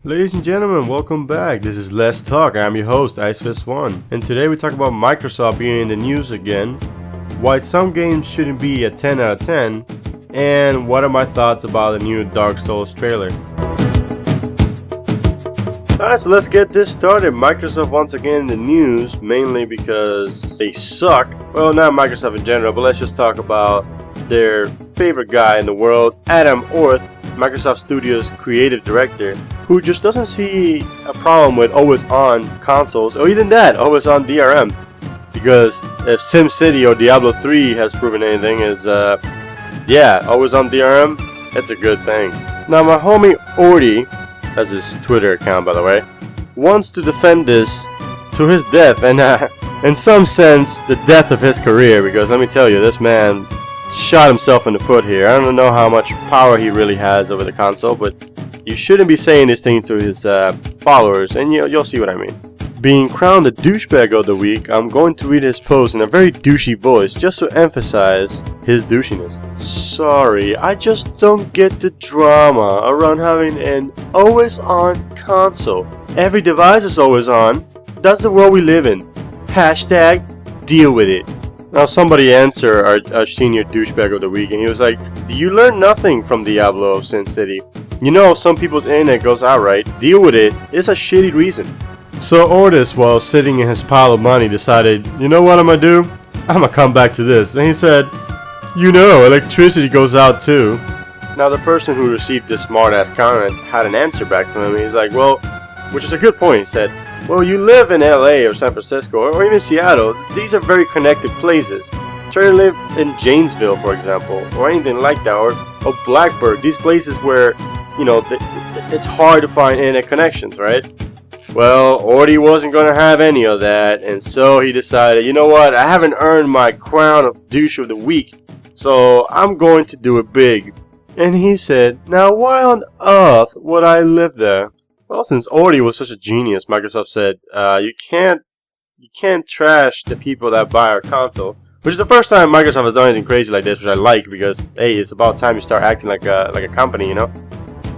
Ladies and gentlemen, welcome back. This is Let's Talk. I'm your host, IceFist1, and today we talk about Microsoft being in the news again, why some games shouldn't be a 10 out of 10, and what are my thoughts about the new Dark Souls trailer. Alright, so let's get this started. Microsoft once again in the news, mainly because they suck. Well, not Microsoft in general, but let's just talk about their favorite guy in the world, Adam Orthy, Microsoft Studios creative director, who just doesn't see a problem with always on consoles, or even that, always on DRM. Because if SimCity or Diablo 3 has proven anything, is always on DRM, it's a good thing. Now my homie Orthy, that's his Twitter account by the way, wants to defend this to his death, and in some sense the death of his career, because let me tell you, this man shot himself in the foot here. I don't know how much power he really has over the console, but you shouldn't be saying this thing to his followers, and you'll see what I mean. Being crowned the douchebag of the week, I'm going to read his post in a very douchey voice just to emphasize his douchiness. Sorry, I just don't get the drama around having an always-on console. Every device is always on. That's the world we live in. Hashtag deal with it. Now somebody answered our senior douchebag of the week, and he was like, do you learn nothing from Diablo of Sin City? You know, some people's internet goes out right. Deal with it. It's a shitty reason. So Orthy, while sitting in his pile of money, decided, you know what I'm gonna do? I'm gonna come back to this. And he said, you know, electricity goes out too. Now the person who received this smart ass comment had an answer back to him. He's like, well, which is a good point. He said, well, you live in LA or San Francisco or even Seattle. These are very connected places. Try to live in Janesville, for example, or anything like that, or Blackbird. These places where, you know, it's hard to find internet connections, right? Well, Orthy wasn't going to have any of that, and so he decided, you know what, I haven't earned my crown of douche of the week, so I'm going to do it big. And he said, now why on earth would I live there? Well, since Orthy was such a genius, Microsoft said, you can't trash the people that buy our console. Which is the first time Microsoft has done anything crazy like this, which I like, because hey, it's about time you start acting like a company, you know.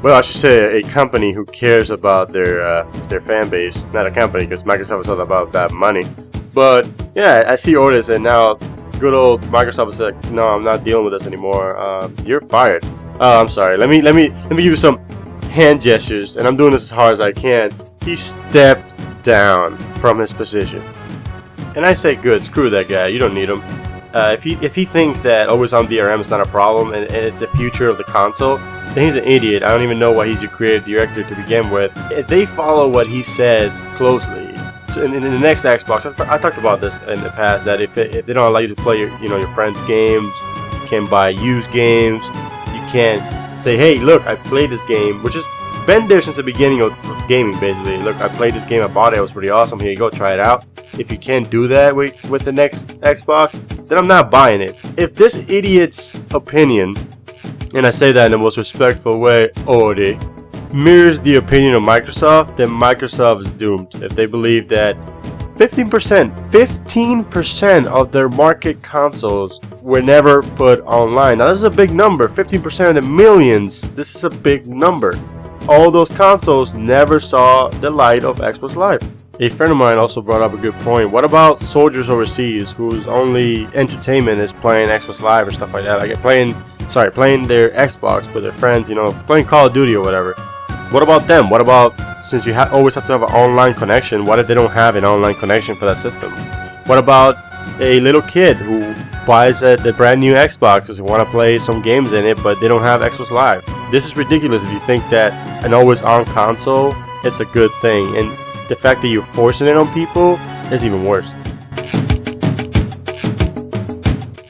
Well, I should say a company who cares about their fan base, not a company, because Microsoft is all about that money. But yeah, I see Orthy, and now good old Microsoft is like, no, I'm not dealing with this anymore. You're fired. I'm sorry. Let me give you some hand gestures, and I'm doing this as hard as I can. He stepped down from his position. And I say, good, screw that guy, you don't need him. If he thinks that always on DRM is not a problem and it's the future of the console, then he's an idiot. I don't even know why he's your creative director to begin with. If they follow what he said closely, in the next Xbox, I talked about this in the past, that if they don't allow you to play your friends' games, you can't buy used games, you can't say, hey, look, I played this game, which has been there since the beginning of gaming, basically. Look, I played this game, I bought it, it was pretty awesome, here you go, try it out. If you can't do that with the next Xbox, then I'm not buying it. If this idiot's opinion, and I say that in the most respectful way, Orthy, mirrors the opinion of Microsoft, then Microsoft is doomed. If they believe that 15% of their market consoles were never put online. Now this is a big number, 15% of the millions, this is a big number. All those consoles never saw the light of Xbox Live. A friend of mine also brought up a good point. What about soldiers overseas whose only entertainment is playing Xbox Live or stuff like that? Like playing their Xbox with their friends, playing Call of Duty or whatever. What about them? What about, since you always have to have an online connection, what if they don't have an online connection for that system? What about a little kid who buys the brand new Xbox because they want to play some games in it, but they don't have Xbox Live? This is ridiculous if you think that an always-on console, it's a good thing, and the fact that you're forcing it on people is even worse.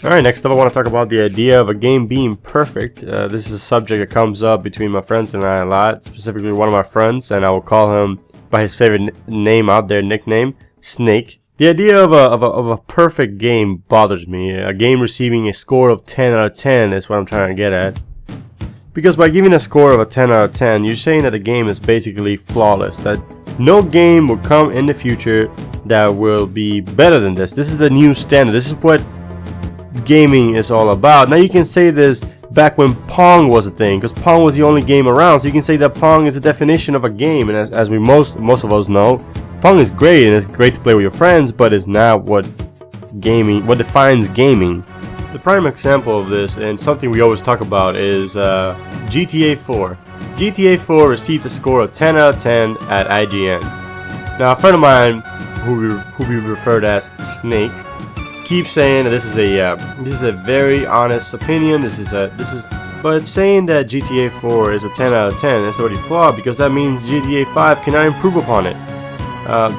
Alright, next up I want to talk about the idea of a game being perfect. This is a subject that comes up between my friends and I a lot, specifically one of my friends, and I will call him by his favorite name out there, nickname, Snake. The idea of a perfect game bothers me. A game receiving a score of 10 out of 10 is what I'm trying to get at. Because by giving a score of a 10 out of 10, you're saying that the game is basically flawless, that no game will come in the future that will be better than this. This is the new standard. This is what gaming is all about. Now you can say this back when Pong was a thing, because Pong was the only game around. So you can say that Pong is a definition of a game, and as we most of us know, Pong is great and it's great to play with your friends, but it's not what defines gaming. The prime example of this, and something we always talk about, is GTA 4. GTA 4 received a score of 10 out of 10 at IGN. Now, a friend of mine, who we referred as Snake, keeps saying that this is a very honest opinion. But saying that GTA 4 is a 10 out of 10 is already flawed, because that means GTA 5 cannot improve upon it.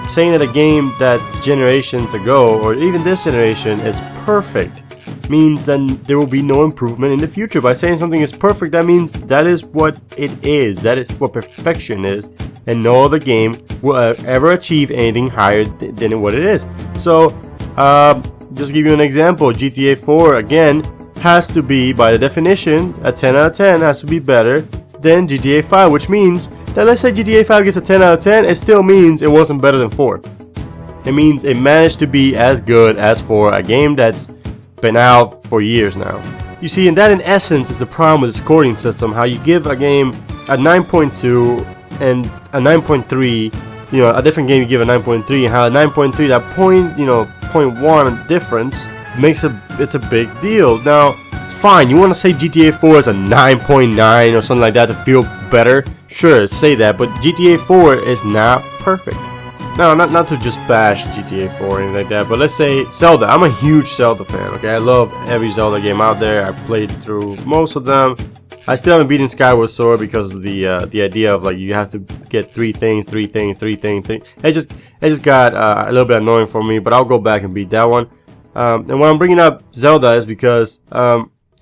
Saying that a game that's generations ago, or even this generation, is perfect means that there will be no improvement in the future. By saying something is perfect, that means that is what it is. That is what perfection is, and no other game will ever achieve anything higher than what it is. So, just to give you an example, GTA 4 again has to be, by the definition, a 10 out of 10 has to be better than GTA 5, which means that, let's say GTA 5 gets a 10 out of 10, it still means it wasn't better than 4. It means it managed to be as good as 4, a game that's been out for years now. You see, and that in essence is the problem with the scoring system, how you give a game a 9.2 and a 9.3, you know, a different game you give a 9.3, and how a 9.3, that 0.1 difference makes it's a big deal. Now, fine, you want to say GTA 4 is a 9.9 or something like that to feel better, sure, say that, but GTA 4 is not perfect. No, not to just bash GTA 4 or anything like that, but let's say Zelda. I'm a huge Zelda fan, okay? I love every Zelda game out there. I played through most of them. I still haven't beaten Skyward Sword because of the idea of, like, you have to get three things. It just got a little bit annoying for me, but I'll go back and beat that one. And why I'm bringing up Zelda is because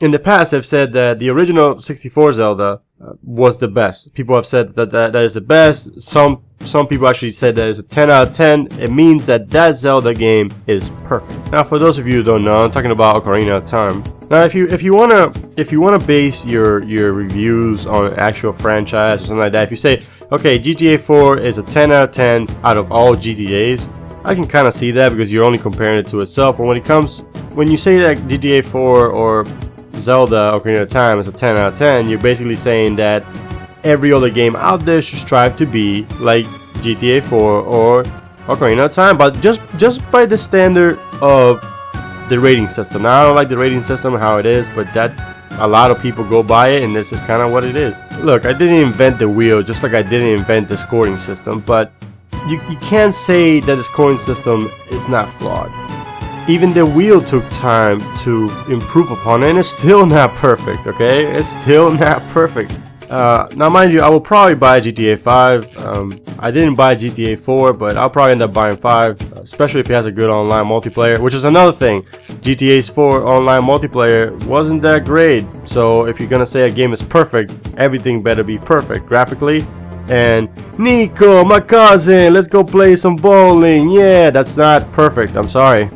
in the past I've said that the original 64 Zelda was the best. People have said that is the best. Some people actually said that is a 10 out of 10. It means that Zelda game is perfect. Now, for those of you who don't know, I'm talking about Ocarina of Time. Now, if you wanna base your reviews on an actual franchise or something like that, if you say, okay, GTA 4 is a 10 out of 10 out of all GTAs, I can kind of see that because you're only comparing it to itself. But when you say that GTA 4 or Zelda Ocarina of Time is a 10 out of 10, you're basically saying that every other game out there should strive to be like GTA 4 or Ocarina of Time, but just by the standard of the rating system. Now, I don't like the rating system how it is, but that a lot of people go by it, and this is kind of what it is. Look, I didn't invent the wheel, just like I didn't invent the scoring system, but you can't say that the scoring system is not flawed. Even the wheel took time to improve upon it, and it's still not perfect, okay? It's still not perfect. Now, mind you, I will probably buy GTA 5. I didn't buy GTA 4, but I'll probably end up buying 5, especially if it has a good online multiplayer, which is another thing. GTA's 4 online multiplayer wasn't that great, so if you're gonna say a game is perfect, everything better be perfect graphically. And Nico, my cousin, let's go play some bowling. Yeah, that's not perfect, I'm sorry.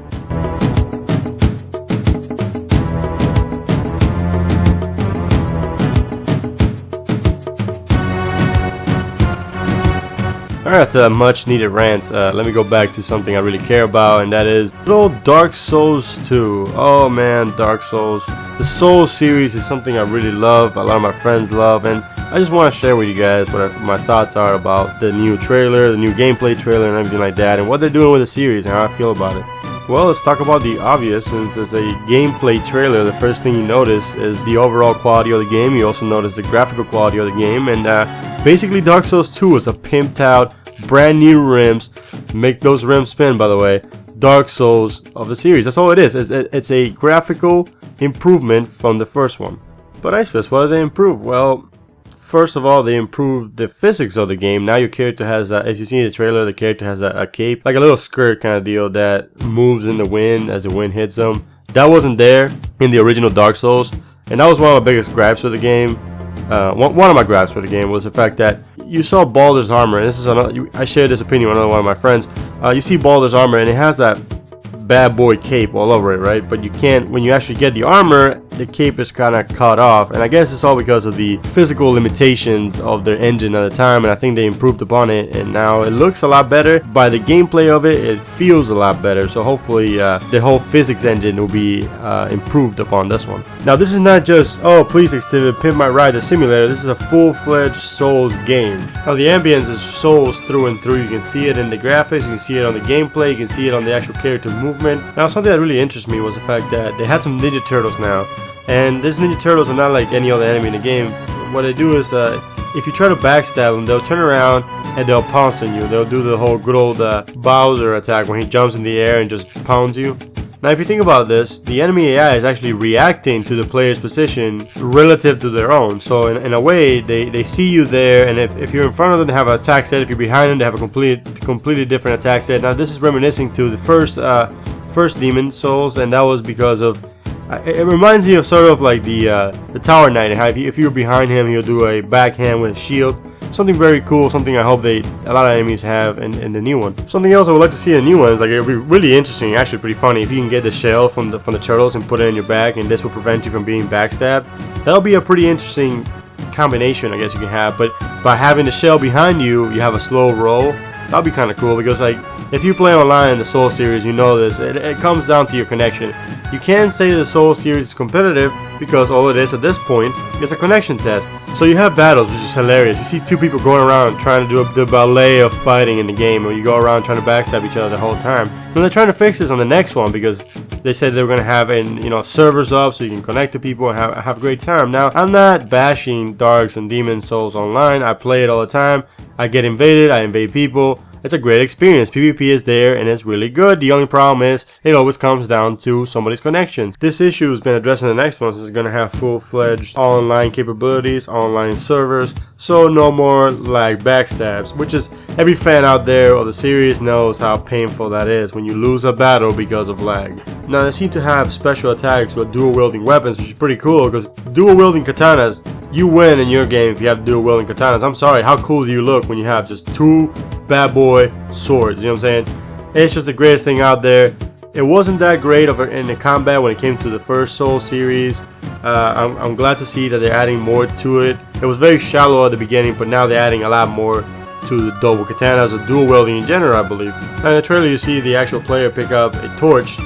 Alright, after that much needed rant, let me go back to something I really care about, and that is good old Dark Souls 2. Oh man, Dark Souls. The Souls series is something I really love, a lot of my friends love, and I just want to share with you guys what my thoughts are about the new trailer, the new gameplay trailer, and everything like that, and what they're doing with the series and how I feel about it. Well, let's talk about the obvious. Since it's a gameplay trailer, the first thing you notice is the overall quality of the game. You also notice the graphical quality of the game, and basically Dark Souls 2 is a pimped out, brand new rims. Make those rims spin, by the way. Dark Souls of the series. That's all it is. It's a graphical improvement from the first one. But I suppose, what did they improve? Well, first of all, they improved the physics of the game. Now your character has, as you see in the trailer, the character has a cape, like a little skirt kind of deal that moves in the wind as the wind hits them. That wasn't there in the original Dark Souls, and that was one of my biggest gripes with the game. One of my gripes with the game was the fact that you saw Baldur's armor, and this is another. I shared this opinion with another one of my friends. You see Baldur's armor, and it has that bad boy cape all over it, right? But you can't, when you actually get the armor, the cape is kind of cut off, and I guess it's all because of the physical limitations of their engine at the time, and I think they improved upon it, and now it looks a lot better. By the gameplay of it, it feels a lot better, so hopefully the whole physics engine will be improved upon this one. Now this is not just, oh please exhibit Pimp My Ride the simulator, this is a full-fledged Souls game. Now the ambience is Souls through and through. You can see it in the graphics, you can see it on the gameplay, you can see it on the actual character movement. Now something that really interests me was the fact that they had some Ninja Turtles now, and these Ninja Turtles are not like any other enemy in the game. What they do is if you try to backstab them, they'll turn around and they'll pounce on you. They'll do the whole good old Bowser attack when he jumps in the air and just pounds you. Now if you think about this, the enemy AI is actually reacting to the player's position relative to their own. So in a way, they see you there, and if you're in front of them, they have an attack set. If you're behind them, they have a completely different attack set. Now this is reminiscing to the first Demon Souls, and that was because of it reminds me of sort of like the Tower Knight. How if you're behind him, he'll do a backhand with a shield. Something very cool, something I hope a lot of enemies have in the new one. Something else I would like to see in the new one is like, it would be really interesting, actually pretty funny, if you can get the shell from the turtles and put it in your back, and this will prevent you from being backstabbed. That'll be a pretty interesting combination, I guess you can have. But by having the shell behind you, you have a slow roll. That'll be kind of cool, because like if you play online in the Soul series, you know this, it comes down to your connection. You can't say the Soul series is competitive, because all it is at this point is a connection test. So you have battles, which is hilarious. You see two people going around trying to do the ballet of fighting in the game, or you go around trying to backstab each other the whole time. And they're trying to fix this on the next one, because they said they were going to have servers up so you can connect to people and have a great time. Now, I'm not bashing Darks and Demon Souls online. I play it all the time. I get invaded, I invade people. It's a great experience. PvP is there and it's really good. The only problem is it always comes down to somebody's connections. This issue has been addressed in the next one. It's going to have full-fledged online capabilities, online servers, so no more lag backstabs, which is every fan out there of the series knows how painful that is when you lose a battle because of lag. Now they seem to have special attacks with dual wielding weapons, which is pretty cool, because dual wielding katanas, you win in your game if you have dual wielding katanas. I'm sorry, how cool do you look when you have just two bad boy swords? You know what I'm saying? It's just the greatest thing out there. It wasn't that great in the combat when it came to the first Soul series. I'm glad to see that they're adding more to it. It was very shallow at the beginning, but now they're adding a lot more to the double katanas or dual wielding in general, I believe. Now in the trailer you see the actual player pick up a torch,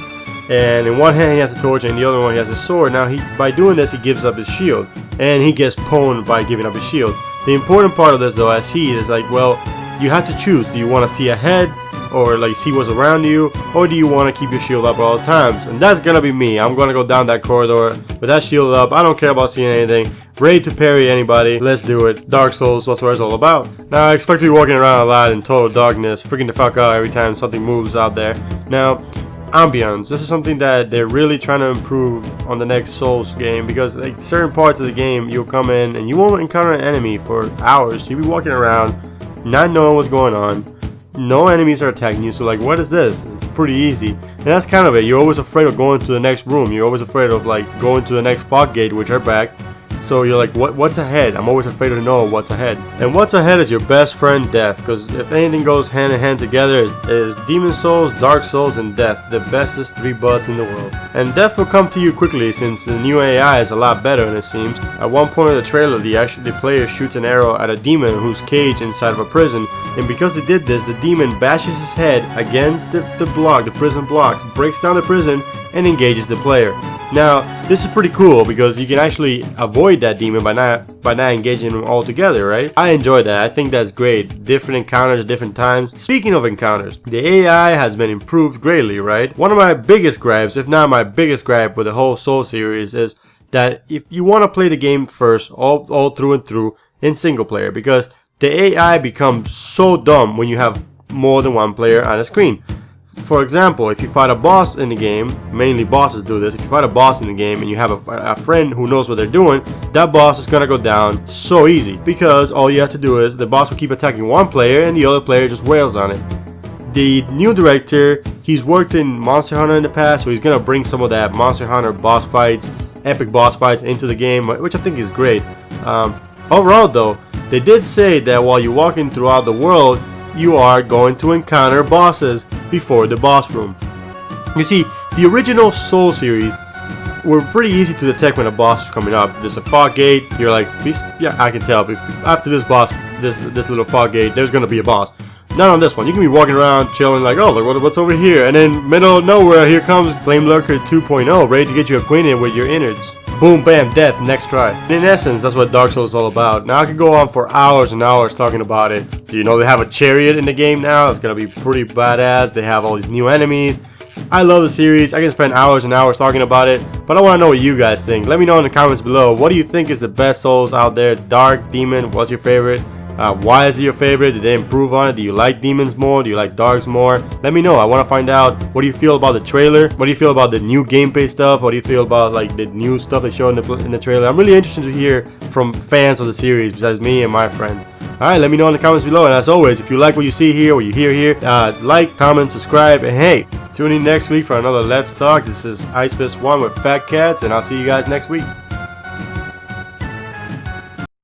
and in one hand he has a torch and in the other one he has a sword. Now by doing this he gives up his shield, and he gets pwned by giving up his shield. The important part of this though, I see, is like, well, you have to choose. Do you want to see ahead, or like see what's around you, or do you want to keep your shield up at all times? And that's gonna be me. I'm gonna go down that corridor with that shield up. I don't care about seeing anything. Ready to parry anybody. Let's do it. Dark Souls, that's what it's all about. Now I expect to be walking around a lot in total darkness, freaking the fuck out every time something moves out there. Now, ambience. This is something that they're really trying to improve on the next Souls game, because like certain parts of the game you'll come in and you won't encounter an enemy for hours. You'll be walking around not knowing what's going on. No enemies are attacking you, so like, what is this? It's pretty easy. And that's kind of it. You're always afraid of going to the next room. You're always afraid of like going to the next fog gate, which are back. So you're like, what's ahead? I'm always afraid to know what's ahead. And what's ahead is your best friend, Death. Because if anything goes hand in hand together, is Demon Souls, Dark Souls, and Death, the bestest three buds in the world. And Death will come to you quickly, since the new AI is a lot better, and it seems. At one point in the trailer, the player shoots an arrow at a demon who's caged inside of a prison. And because he did this, the demon bashes his head against the prison blocks, breaks down the prison, and engages the player. Now, this is pretty cool because you can actually avoid that demon by not engaging him altogether, right? I enjoy that. I think that's great. Different encounters, different times. Speaking of encounters, the AI has been improved greatly, right? One of my biggest gripes, if not my biggest gripe with the whole Soul series, is that if you want to play the game first, all through and through, in single player, because the AI becomes so dumb when you have more than one player on a screen. For example, if you fight a boss in the game, mainly bosses do this, if you fight a boss in the game and you have a friend who knows what they're doing, that boss is gonna go down so easy, because all you have to do is the boss will keep attacking one player and the other player just wails on it. The new director, he's worked in Monster Hunter in the past, so he's gonna bring some of that Monster Hunter boss fights, epic boss fights into the game, which I think is great. Overall though, they did say that while you're walking throughout the world, you are going to encounter bosses before the boss room. You see, the original Soul series were pretty easy to detect when a boss was coming up. There's a fog gate. You're like, yeah, I can tell. After this boss, this little fog gate, there's gonna be a boss. Not on this one. You can be walking around chilling like, oh, look what's over here, and then middle of nowhere, here comes Flame Lurker 2.0, ready to get you acquainted with your innards. Boom, bam, death, next try. And in essence, that's what Dark Souls is all about. Now I could go on for hours and hours talking about it. Do you know they have a chariot in the game now? It's gonna be pretty badass. They have all these new enemies. I love the series. I can spend hours and hours talking about it, but I want to know what you guys think. Let me know in the comments below. What do you think is the best Souls out there? Dark, Demon, what's your favorite? Why is it your favorite? Did they improve on it? Do you like Demons more? Do you like Darks more? Let me know. I want to find out. What do you feel about the trailer? What do you feel about the new gameplay stuff? What do you feel about like the new stuff they show in the trailer? I'm really interested to hear from fans of the series besides me and my friends. Alright, let me know in the comments below. And as always, if you like what you see here or you hear here, like, comment, subscribe, and hey, tune in next week for another Let's Talk. This is Ice Fist 1 with Fat Cats, and I'll see you guys next week.